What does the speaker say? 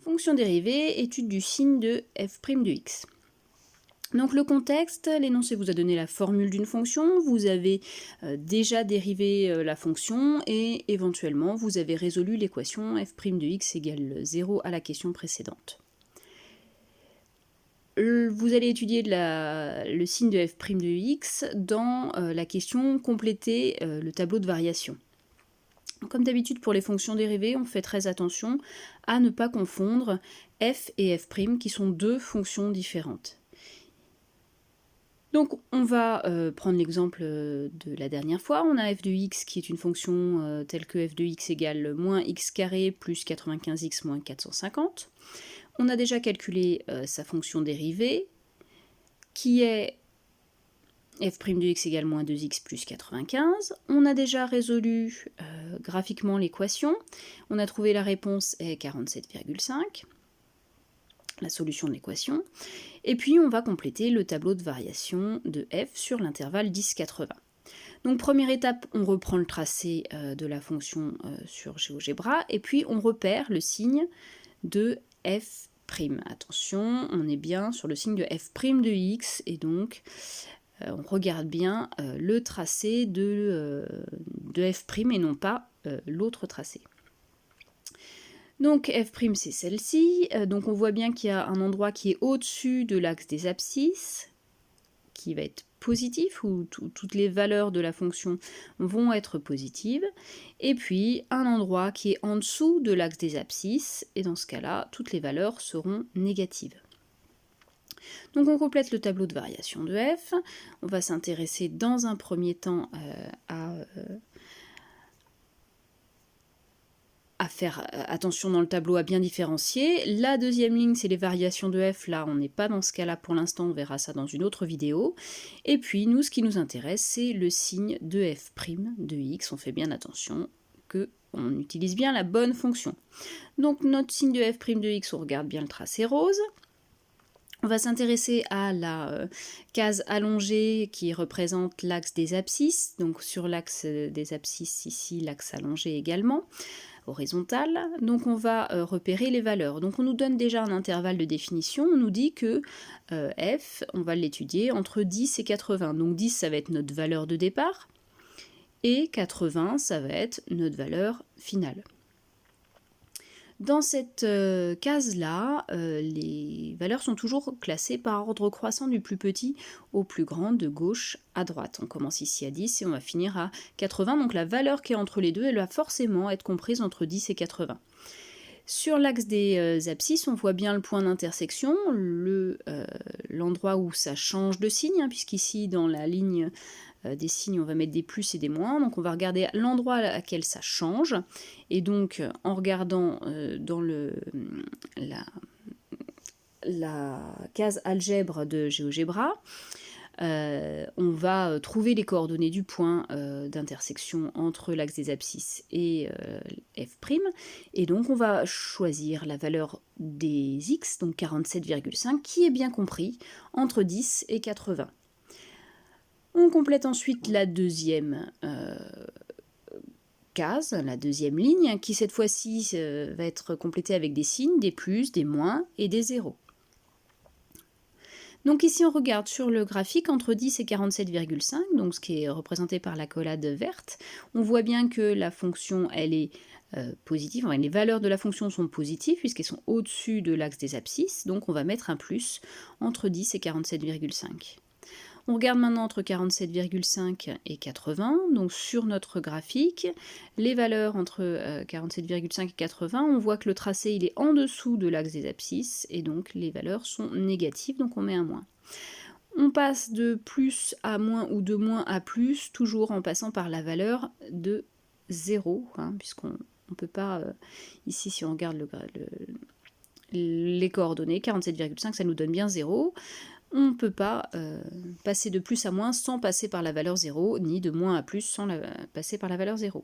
Fonction dérivée, étude du signe de f' de x. Donc le contexte, l'énoncé vous a donné la formule d'une fonction, vous avez déjà dérivé la fonction et éventuellement vous avez résolu l'équation f' de x égale 0 à la question précédente. Vous allez étudier le signe de f' de x dans la question compléter le tableau de variation. Comme d'habitude pour les fonctions dérivées, on fait très attention à ne pas confondre f et f' qui sont deux fonctions différentes. Donc on va prendre l'exemple de la dernière fois, on a f de x qui est une fonction telle que f de x égale moins x carré plus 95x moins 450. On a déjà calculé sa fonction dérivée qui est f' de x égale moins 2x plus 95. On a déjà résolu graphiquement l'équation, on a trouvé la réponse est 47,5. La solution de l'équation, et puis on va compléter le tableau de variation de f sur l'intervalle 10-80. Donc première étape, on reprend le tracé de la fonction sur GeoGebra, et puis on repère le signe de f'. Attention, on est bien sur le signe de f' de x, et donc on regarde bien le tracé de f' et non pas l'autre tracé. Donc f' c'est celle-ci, donc on voit bien qu'il y a un endroit qui est au-dessus de l'axe des abscisses, qui va être positif, où toutes les valeurs de la fonction vont être positives, et puis un endroit qui est en dessous de l'axe des abscisses, et dans ce cas-là, toutes les valeurs seront négatives. Donc on complète le tableau de variation de f, on va s'intéresser dans un premier temps à faire attention dans le tableau à bien différencier. La deuxième ligne, c'est les variations de f. Là, on n'est pas dans ce cas-là pour l'instant, on verra ça dans une autre vidéo. Et puis, nous, ce qui nous intéresse, c'est le signe de f' de x. On fait bien attention qu'on utilise bien la bonne fonction. Donc, notre signe de f' de x, on regarde bien le tracé rose. On va s'intéresser à la case allongée qui représente l'axe des abscisses. Donc, sur l'axe des abscisses, ici, l'axe allongé également. Horizontale, donc on va repérer les valeurs. Donc on nous donne déjà un intervalle de définition, on nous dit que f, on va l'étudier entre 10 et 80. Donc 10 ça va être notre valeur de départ, et 80 ça va être notre valeur finale. Dans cette case-là, les valeurs sont toujours classées par ordre croissant du plus petit au plus grand, de gauche à droite. On commence ici à 10 et on va finir à 80, donc la valeur qui est entre les deux, elle va forcément être comprise entre 10 et 80. Sur l'axe des abscisses, on voit bien le point d'intersection, l'endroit où ça change de signe, hein, puisqu'ici dans la ligne des signes, on va mettre des plus et des moins, donc on va regarder l'endroit à laquelle ça change, et donc en regardant dans la case algèbre de GeoGebra, on va trouver les coordonnées du point d'intersection entre l'axe des abscisses et f', et donc on va choisir la valeur des x, donc 47,5, qui est bien compris entre 10 et 80. On complète ensuite la deuxième case, la deuxième ligne, qui cette fois-ci va être complétée avec des signes, des plus, des moins et des zéros. Donc ici on regarde sur le graphique entre 10 et 47,5, donc ce qui est représenté par l'accolade verte, on voit bien que la fonction elle est positive, enfin, les valeurs de la fonction sont positives puisqu'elles sont au-dessus de l'axe des abscisses, donc on va mettre un plus entre 10 et 47,5. On regarde maintenant entre 47,5 et 80, donc sur notre graphique, les valeurs entre 47,5 et 80, on voit que le tracé il est en dessous de l'axe des abscisses, et donc les valeurs sont négatives, donc on met un moins. On passe de plus à moins ou de moins à plus, toujours en passant par la valeur de 0, hein, puisqu'on ne peut pas, ici si on regarde les coordonnées, 47,5 ça nous donne bien 0, on ne peut pas passer de plus à moins sans passer par la valeur 0, ni de moins à plus sans passer par la valeur 0.